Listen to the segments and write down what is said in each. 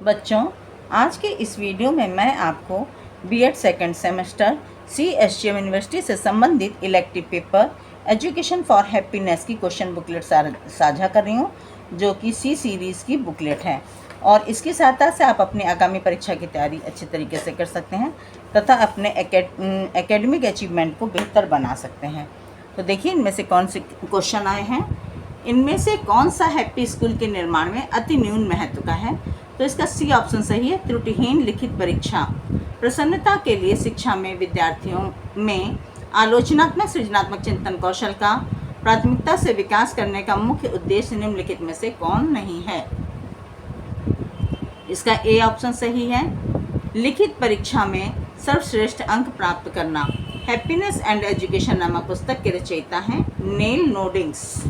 बच्चों, आज के इस वीडियो में मैं आपको BEd second semester CSGM university से संबंधित elective paper education for happiness की क्वेश्चन बुकलेट साझा कर रही हूँ, जो कि C सीरीज़ की बुकलेट है और इसकी सहायता से आप अपनी आगामी परीक्षा की तैयारी अच्छे तरीके से कर सकते हैं तथा अपने एकेडमिक अचीवमेंट को बेहतर बना सकते हैं। तो देखिए, इनमें से कौन से क्वेश्चन आए हैं। इनमें से कौन सा हैप्पी स्कूल के निर्माण में अति न्यून महत्व का है? तो इसका C ऑप्शन सही है। त्रुटिहीन लिखित परीक्षा प्रसन्नता के लिए शिक्षा में विद्यार्थियों में आलोचनात्मक सृजनात्मक चिंतन कौशल का प्राथमिकता से विकास करने का मुख्य उद्देश्य निम्नलिखित में से कौन नहीं है? इसका A ऑप्शन सही है। लिखित परीक्षा में सर्वश्रेष्ठ अंक प्राप्त करना। हैप्पीनेस एंड एजुकेशन नामक पुस्तक के रचयिता हैं नेल नोडिंग्स।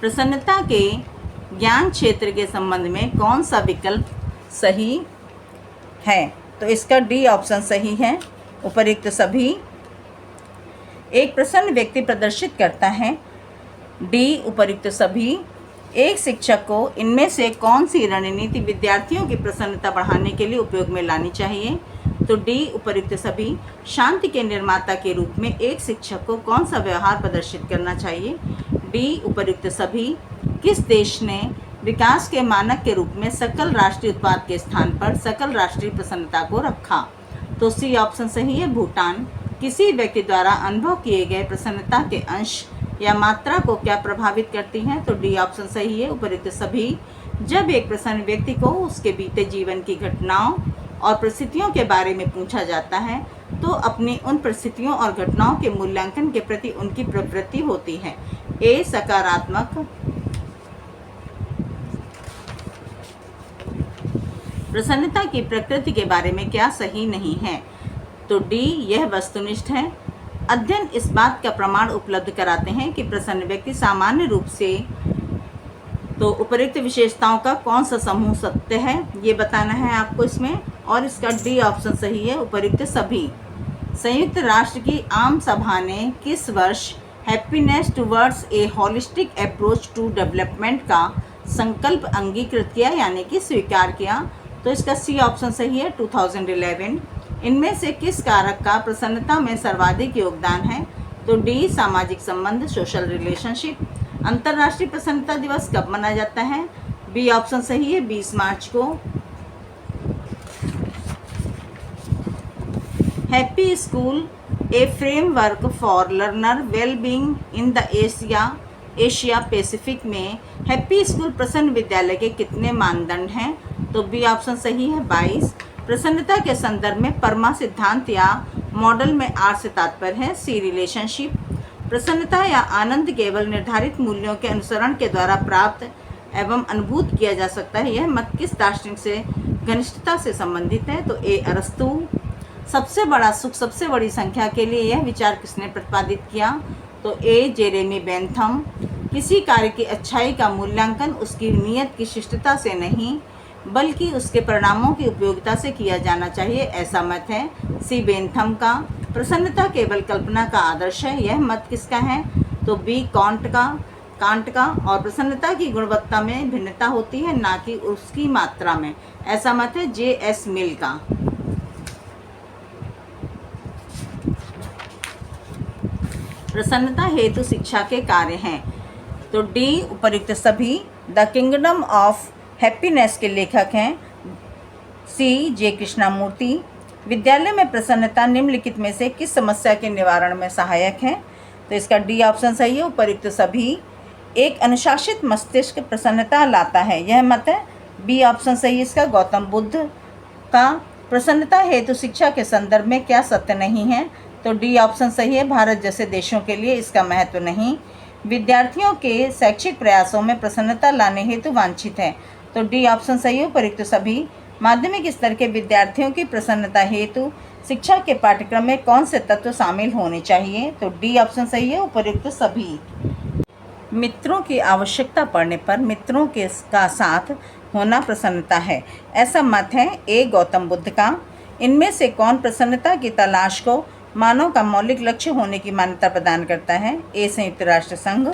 प्रसन्नता के ज्ञान क्षेत्र के संबंध में कौन सा विकल्प सही है? तो इसका D ऑप्शन सही है। उपर्युक्त सभी। एक प्रसन्न व्यक्ति प्रदर्शित करता है। D उपर्युक्त सभी। एक शिक्षक को इनमें से कौन सी रणनीति विद्यार्थियों की प्रसन्नता बढ़ाने के लिए उपयोग में लानी चाहिए? तो D उपर्युक्त सभी। शांति के निर्माता के रूप में एक शिक्षक को कौन सा व्यवहार प्रदर्शित करना चाहिए? D उपर्युक्त सभी। किस देश ने विकास के मानक के रूप में सकल राष्ट्रीय उत्पाद के स्थान पर सकल राष्ट्रीय प्रसन्नता को रखा? तो C ऑप्शन सही है, भूटान। किसी व्यक्ति द्वारा अनुभव किए गए प्रसन्नता के अंश या मात्रा को क्या प्रभावित करती हैं? तो D ऑप्शन सही है, उपर्युक्त सभी। जब एक प्रसन्न व्यक्ति को उसके बीते जीवन की घटनाओं और परिस्थितियों के बारे में पूछा जाता है तो अपनी उन परिस्थितियों और घटनाओं के मूल्यांकन के प्रति उनकी प्रवृत्ति होती है। A सकारात्मक। प्रसन्नता की प्रकृति के बारे में क्या सही नहीं है? तो D यह वस्तुनिष्ठ है। अध्ययन इस बात का प्रमाण उपलब्ध कराते हैं कि प्रसन्न व्यक्ति सामान्य रूप से तो उपर्युक्त विशेषताओं का कौन सा समूह सत्य है, ये बताना है आपको इसमें। और इसका D ऑप्शन सही है, उपर्युक्त सभी। संयुक्त राष्ट्र की आम सभा ने किस वर्ष happiness towards a holistic approach to development का संकल्प अंगीकृत किया, यानी कि स्वीकार किया? तो इसका C ऑप्शन सही है, 2011। इनमें से किस कारक का प्रसन्नता में सर्वाधिक योगदान है? तो D सामाजिक संबंध, सोशल रिलेशनशिप। अंतर्राष्ट्रीय प्रसन्नता दिवस कब मनाया जाता है? B ऑप्शन सही है, 20 मार्च को। Happy school A framework for learner wellbeing in the Asia Pacific में हैप्पी स्कूल प्रसन्न विद्यालय के कितने मानदंड हैं? तो B ऑप्शन सही है, 22। प्रसन्नता के संदर्भ में परमा सिद्धांत या मॉडल में R से तात्पर्य है। C relationship. प्रसन्नता या आनंद केवल निर्धारित मूल्यों के अनुसरण के द्वारा प्राप्त एवं अनुभूत किया जा सकता है, यह मत किस दार्शनिक से घनिष्ठता से संबंधित है? तो A अरस्तू। सबसे बड़ा सुख सबसे बड़ी संख्या के लिए यह विचार किसने प्रतिपादित किया? तो A जेरेमी बेंथम। किसी कार्य की अच्छाई का मूल्यांकन उसकी नीयत की शिष्टता से नहीं बल्कि उसके परिणामों की उपयोगिता से किया जाना चाहिए, ऐसा मत है C बेंथम का। प्रसन्नता केवल कल्पना का आदर्श है, यह मत किसका है? तो B कांट का। और प्रसन्नता की गुणवत्ता में भिन्नता होती है, ना कि उसकी मात्रा में, ऐसा मत है J.S. मिल का। प्रसन्नता हेतु शिक्षा के कार्य हैं। तो D उपर्युक्त सभी। द किंगडम ऑफ हैप्पीनेस के लेखक हैं C J कृष्णामूर्ति। विद्यालय में प्रसन्नता निम्नलिखित में से किस समस्या के निवारण में सहायक है? तो इसका D ऑप्शन सही है, उपर्युक्त सभी। एक अनुशासित मस्तिष्क प्रसन्नता लाता है, यह मत है B ऑप्शन सही है इसका, गौतम बुद्ध का। प्रसन्नता हेतु शिक्षा के संदर्भ में क्या सत्य नहीं है? तो D ऑप्शन सही है, भारत जैसे देशों के लिए इसका महत्व नहीं। विद्यार्थियों के शैक्षिक प्रयासों में प्रसन्नता लाने हेतु वांछित है, तो D ऑप्शन सही है, उपर्युक्त सभी। माध्यमिक स्तर के विद्यार्थियों की प्रसन्नता हेतु शिक्षा के पाठ्यक्रम में कौन से तत्व शामिल होने चाहिए? तो D ऑप्शन सही है, उपर्युक्त सभी। मित्रों की आवश्यकता पड़ने पर मित्रों के का साथ होना प्रसन्नता है, ऐसा मत है A गौतम बुद्ध का। इनमें से कौन प्रसन्नता की तलाश को मानव का मौलिक लक्ष्य होने की मान्यता प्रदान करता है? A संयुक्त राष्ट्र संघ।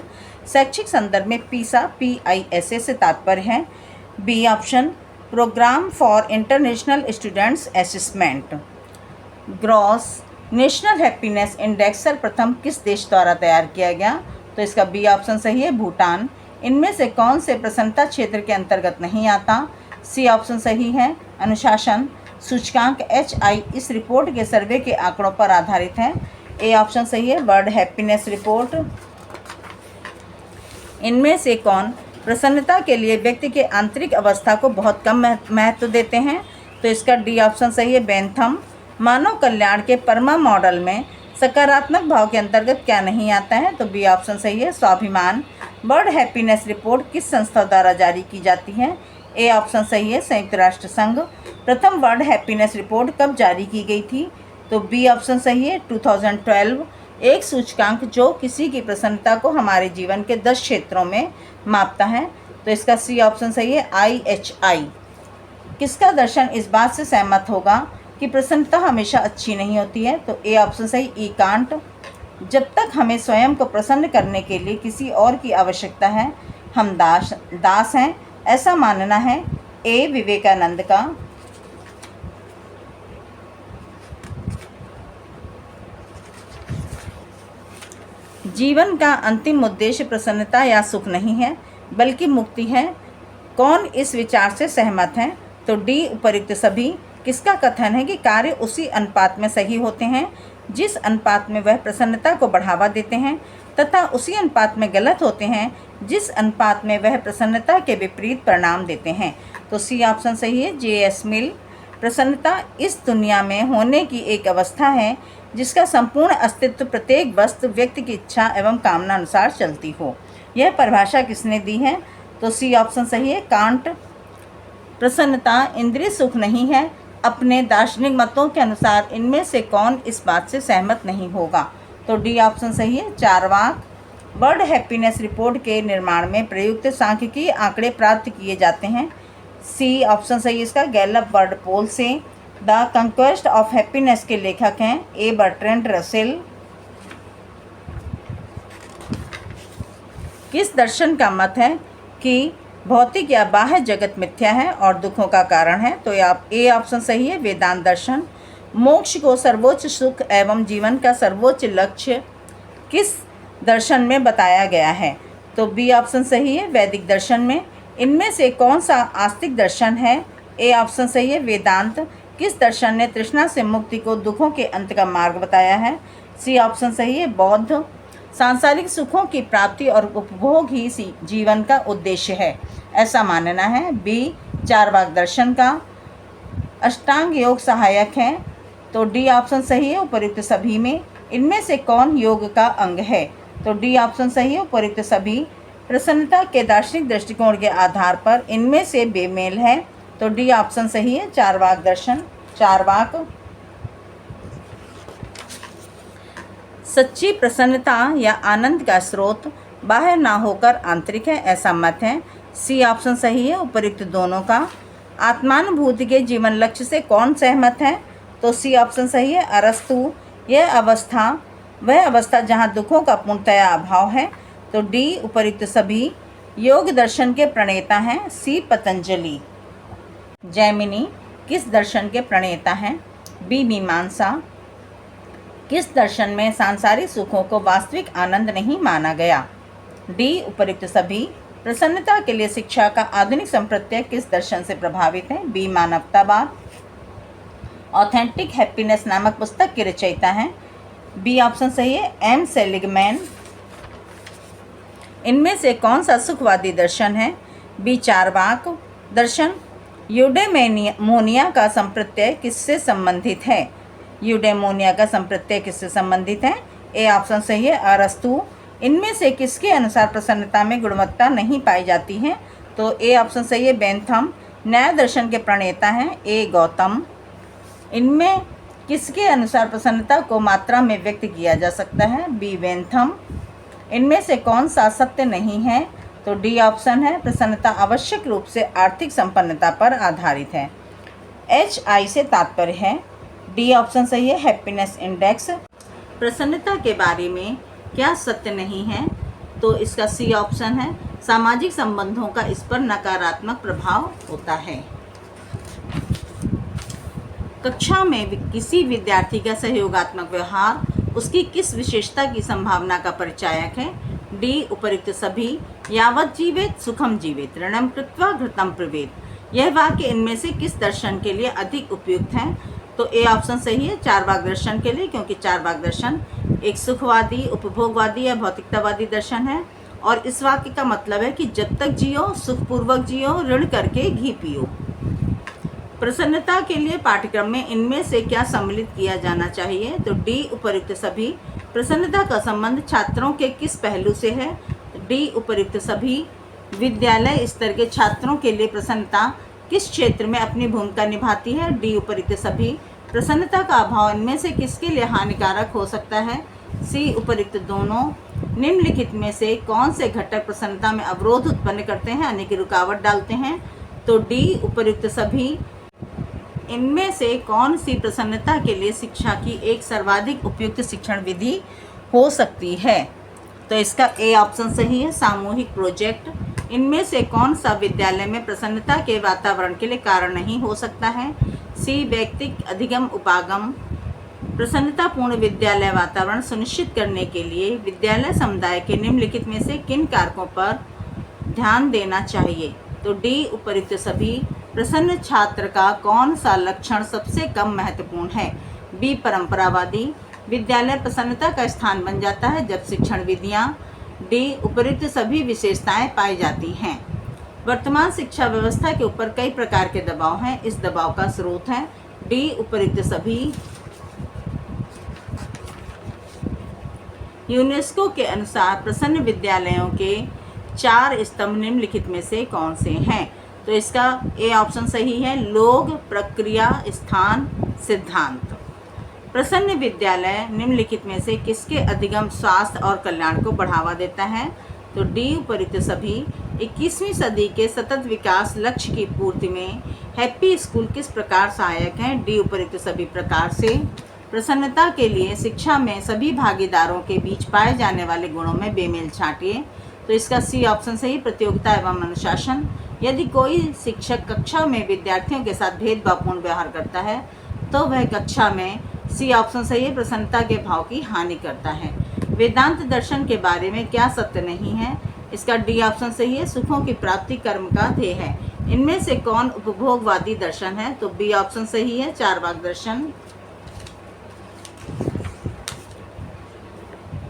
शैक्षिक संदर्भ में PISA से तात्पर्य है B option programme for international students assessment. Gross national happiness index सर्वप्रथम किस देश द्वारा तैयार किया गया? तो इसका बी ऑप्शन सही है, भूटान। इनमें से कौन से प्रसन्नता क्षेत्र के अंतर्गत नहीं आता? सी ऑप्शन सही है, अनुशासन सूचकांक HI इस रिपोर्ट के सर्वे के आंकड़ों पर आधारित है। ए ऑप्शन सही है, वर्ल्ड हैप्पीनेस रिपोर्ट। इनमें से कौन प्रसन्नता के लिए व्यक्ति के आंतरिक अवस्था को बहुत कम महत्व देते हैं? तो इसका डी ऑप्शन सही है, बेंथम। मानव कल्याण के परमा मॉडल में सकारात्मक भाव के अंतर्गत क्या नहीं आता है? तो बी ऑप्शन सही है, स्वाभिमान। वर्ल्ड हैप्पीनेस रिपोर्ट किस संस्था द्वारा जारी की जाती है? ए ऑप्शन सही है, संयुक्त राष्ट्र संघ। प्रथम वर्ल्ड हैप्पीनेस रिपोर्ट कब जारी की गई थी? तो बी ऑप्शन सही है, 2012। एक सूचकांक जो किसी की प्रसन्नता को हमारे जीवन के 10 क्षेत्रों में मापता है। तो इसका सी ऑप्शन सही है, IHI। किसका दर्शन इस बात से सहमत होगा कि प्रसन्नता हमेशा अच्छी नहीं होती है? तो ए ऑप्शन सही, ई कांट। जब तक हमें स्वयं को प्रसन्न करने के लिए किसी और की आवश्यकता है, हम दास हैं, ऐसा मानना है। ए विवेकानंद का। जीवन का अंतिम उद्देश्य प्रसन्नता या सुख नहीं है बल्कि मुक्ति है। कौन इस विचार से सहमत है? तो डी उपयुक्त सभी। किसका कथन है कि कार्य उसी अनुपात में सही होते हैं जिस अनुपात में वह प्रसन्नता को बढ़ावा देते हैं, तथा उसी अनुपात में गलत होते हैं जिस अनुपात में वह प्रसन्नता के विपरीत परिणाम देते हैं। तो सी ऑप्शन सही है, JS मिल। प्रसन्नता इस दुनिया में होने की एक अवस्था है जिसका संपूर्ण अस्तित्व प्रत्येक वस्तु व्यक्ति की इच्छा एवं कामना अनुसार चलती हो। यह परिभाषा किसने दी है? तो सी ऑप्शन सही है, कांट। प्रसन्नता इंद्रिय सुख नहीं है। अपने दार्शनिक मतों के अनुसार इनमें से कौन इस बात से सहमत नहीं होगा? तो डी ऑप्शन सही है, चारवाक। वर्ल्ड हैप्पीनेस रिपोर्ट के निर्माण में प्रयुक्त सांख्यिकीय आंकड़े प्राप्त किए जाते हैं। सी ऑप्शन सही इसका, गैलप वर्ल्ड पोल से। द कंक्वेस्ट ऑफ हैप्पीनेस के लेखक हैं ए बर्ट्रैंड रसेल। किस दर्शन का मत है कि भौतिक या बाह्य जगत मिथ्या है और दुखों का कारण है? तो ए ऑप्शन सही है, वेदांत दर्शन। मोक्ष को सर्वोच्च सुख एवं जीवन का सर्वोच्च लक्ष्य किस दर्शन में बताया गया है? तो बी ऑप्शन सही है, वैदिक दर्शन में। इनमें से कौन सा आस्तिक दर्शन है? ए ऑप्शन सही है, वेदांत। किस दर्शन ने तृष्णा से मुक्ति को दुखों के अंत का मार्ग बताया है? सी ऑप्शन सही है, बौद्ध। सांसारिक सुखों की प्राप्ति और उपभोग ही जीवन का उद्देश्य है, ऐसा मानना है। बी चारवाक दर्शन का। अष्टांग योग सहायक है। तो डी ऑप्शन सही है, उपयुक्त सभी में। इनमें से कौन योग का अंग है? तो डी ऑप्शन सही है, उपयुक्त सभी। प्रसन्नता के दार्शनिक दृष्टिकोण के आधार पर इनमें से बेमेल है। तो डी ऑप्शन सही है, चारवाक दर्शन। चारवाक। सच्ची प्रसन्नता या आनंद का स्रोत बाहर ना होकर आंतरिक है, ऐसा मत है। सी ऑप्शन सही है, उपयुक्त दोनों का। आत्मानुभूति के जीवन लक्ष्य से कौन सहमत है? तो सी ऑप्शन सही है, अरस्तु। यह अवस्था वह अवस्था जहाँ दुखों का पूर्णतया अभाव है। तो डी उपयुक्त सभी। योग दर्शन के प्रणेता हैं सी पतंजलि। जैमिनी किस दर्शन के प्रणेता हैं? बी मीमांसा। किस दर्शन में सांसारिक सुखों को वास्तविक आनंद नहीं माना गया? डी उपयुक्त सभी। प्रसन्नता के लिए शिक्षा का आधुनिक संप्रत्यय किस दर्शन से प्रभावित है? बी मानवतावाद। ऑथेंटिक हैप्पीनेस नामक पुस्तक के रचयिता हैं। बी ऑप्शन सही है, एम सेलिगमैन। इनमें से कौन सा सुखवादी दर्शन है? बी चारवाक दर्शन। यूडेमोनिया का संप्रत्यय किससे संबंधित है? यूडेमोनिया का संप्रत्यय किससे संबंधित है? ए ऑप्शन सही है, अरस्तु। इनमें से किसके अनुसार प्रसन्नता में गुणवत्ता नहीं पाई जाती है? तो ए ऑप्शन सही है, बेंथम। न्याय दर्शन के प्रणेता हैं ए गौतम। इनमें किसके अनुसार प्रसन्नता को मात्रा में व्यक्त किया जा सकता है? B Bentham. इनमें से कौन सा सत्य नहीं है? तो डी ऑप्शन है, प्रसन्नता आवश्यक रूप से आर्थिक संपन्नता पर आधारित है। HI से तात्पर्य है। डी ऑप्शन सही है, हैप्पीनेस इंडेक्स। प्रसन्नता के बारे में क्या सत्य नहीं है? तो इसका सी ऑप्शन है, सामाजिक संबंधों का इस पर नकारात्मक प्रभाव होता है। कक्षा में किसी विद्यार्थी का सहयोगात्मक व्यवहार उसकी किस विशेषता की संभावना का परिचायक है? डी उपर्युक्त सभी। यावत् जीवेत सुखम जीवेत ऋणम कृत्वा घृतम पिबेत। यह वाक्य इनमें से किस दर्शन के लिए अधिक उपयुक्त है? तो ए ऑप्शन सही है, चारवाक दर्शन के लिए, क्योंकि चारवाक दर्शन एक सुखवादी, उपभोगवादी या भौतिकतावादी दर्शन है। और इस वाक्य का मतलब है कि जब तक जियो सुखपूर्वक जियो, ऋण करके घी पियो। प्रसन्नता के लिए पाठ्यक्रम में इनमें से क्या सम्मिलित किया जाना चाहिए? तो डी उपर्युक्त सभी। प्रसन्नता का संबंध छात्रों के किस पहलू से है? डी उपर्युक्त सभी। विद्यालय स्तर के छात्रों के लिए प्रसन्नता किस क्षेत्र में अपनी भूमिका निभाती है? डी उपर्युक्त सभी। प्रसन्नता का अभाव इनमें से किसके लिए हानिकारक हो सकता है? सी उपर्युक्त दोनों। निम्नलिखित में से कौन से घटक प्रसन्नता में अवरोध उत्पन्न करते हैं, यानी कि रुकावट डालते हैं? तो डी उपर्युक्त सभी। इनमें से कौन सी प्रसन्नता के लिए शिक्षा की एक सर्वाधिक उपयुक्त शिक्षण विधि हो सकती है? तो इसका ए ऑप्शन सही है, सामूहिक प्रोजेक्ट। इनमें से कौन सा विद्यालय में प्रसन्नता के वातावरण के लिए कारण नहीं हो सकता है? सी व्यक्तिक अधिगम उपागम। प्रसन्नतापूर्ण विद्यालय वातावरण सुनिश्चित करने के लिए विद्यालय समुदाय के निम्नलिखित में से किन कारकों पर ध्यान देना चाहिए? तो डी उपर्युक्त सभी। प्रसन्न छात्र का कौन सा लक्षण सबसे कम महत्वपूर्ण है? बी परंपरावादी। विद्यालय प्रसन्नता का स्थान बन जाता है जब शिक्षण विधियाँ। डी उपर्युक्त सभी विशेषताएं पाई जाती हैं। वर्तमान शिक्षा व्यवस्था के ऊपर कई प्रकार के दबाव हैं, इस दबाव का स्रोत है। डी उपर्युक्त सभी। यूनेस्को के अनुसार प्रसन्न विद्यालयों के 4 स्तंभ निम्नलिखित में से कौन से हैं? तो इसका ए ऑप्शन सही है, लोग, प्रक्रिया, स्थान, सिद्धांत। प्रसन्न विद्यालय निम्नलिखित में से किसके अधिगम, स्वास्थ्य और कल्याण को बढ़ावा देता है? तो डी उपर्युक्त सभी। 21वीं सदी के सतत विकास लक्ष्य की पूर्ति में हैप्पी स्कूल किस प्रकार सहायक हैं? डी उपर्युक्त सभी प्रकार से। प्रसन्नता के लिए शिक्षा में सभी भागीदारों के बीच पाए जाने वाले गुणों में बेमेल छांटिए। तो इसका सी ऑप्शन सही, प्रतियोगिता एवं अनुशासन। यदि कोई शिक्षक कक्षा में विद्यार्थियों के साथ भेदभावपूर्ण व्यवहार करता है तो वह कक्षा में, सी ऑप्शन सही है, प्रसन्नता के भाव की हानि करता है। वेदांत दर्शन के बारे में क्या सत्य नहीं है? इसका डी ऑप्शन सही है, सुखों की प्राप्ति कर्म का ध्येय है। इनमें से कौन उपभोगवादी दर्शन है? तो बी ऑप्शन सही है, चारवाक दर्शन।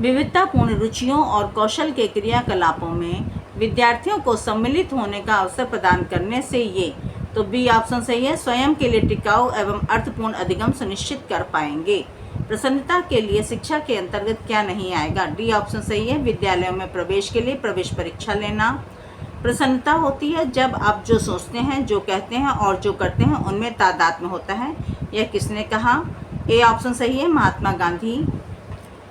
विविधतापूर्ण रुचियों और कौशल के क्रियाकलापों में विद्यार्थियों को सम्मिलित होने का अवसर प्रदान करने से ये, तो बी ऑप्शन सही है, स्वयं के लिए टिकाऊ एवं अर्थपूर्ण अधिगम सुनिश्चित कर पाएंगे। प्रसन्नता के लिए शिक्षा के अंतर्गत क्या नहीं आएगा? डी ऑप्शन सही है, विद्यालयों में प्रवेश के लिए प्रवेश परीक्षा लेना। प्रसन्नता होती है जब आप जो सोचते हैं, जो कहते हैं और जो करते हैं उनमें तादात्म्य होता है। यह किसने कहा? ए ऑप्शन सही है, महात्मा गांधी।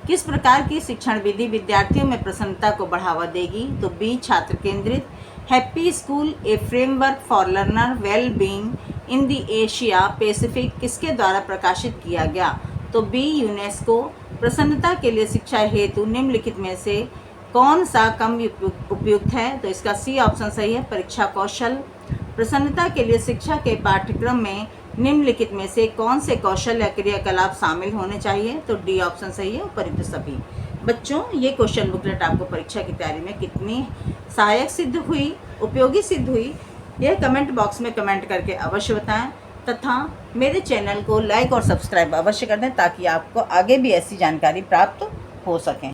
किस प्रकार की शिक्षण विधि विद्यार्थियों में प्रसन्नता को बढ़ावा देगी? तो बी छात्र केंद्रित। Happy school A framework for learner well being in the Asia Pacific किसके द्वारा प्रकाशित किया गया? तो बी यूनेस्को। प्रसन्नता के लिए शिक्षा हेतु निम्नलिखित में से कौन सा कम उपयुक्त है? तो इसका सी ऑप्शन सही है, परीक्षा कौशल। प्रसन्नता के लिए शिक्षा के पाठ्यक्रम में निम्नलिखित में से कौन से कौशल या क्रियाकलाप शामिल होने चाहिए? तो डी ऑप्शन सही है, उपर्युक्त सभी। बच्चों, ये क्वेश्चन बुकलेट आपको परीक्षा की तैयारी में कितनी सहायक सिद्ध हुई, उपयोगी सिद्ध हुई, यह कमेंट बॉक्स में कमेंट करके अवश्य बताएं तथा मेरे चैनल को लाइक और सब्सक्राइब अवश्य कर दें ताकि आपको आगे भी ऐसी जानकारी प्राप्त हो सके।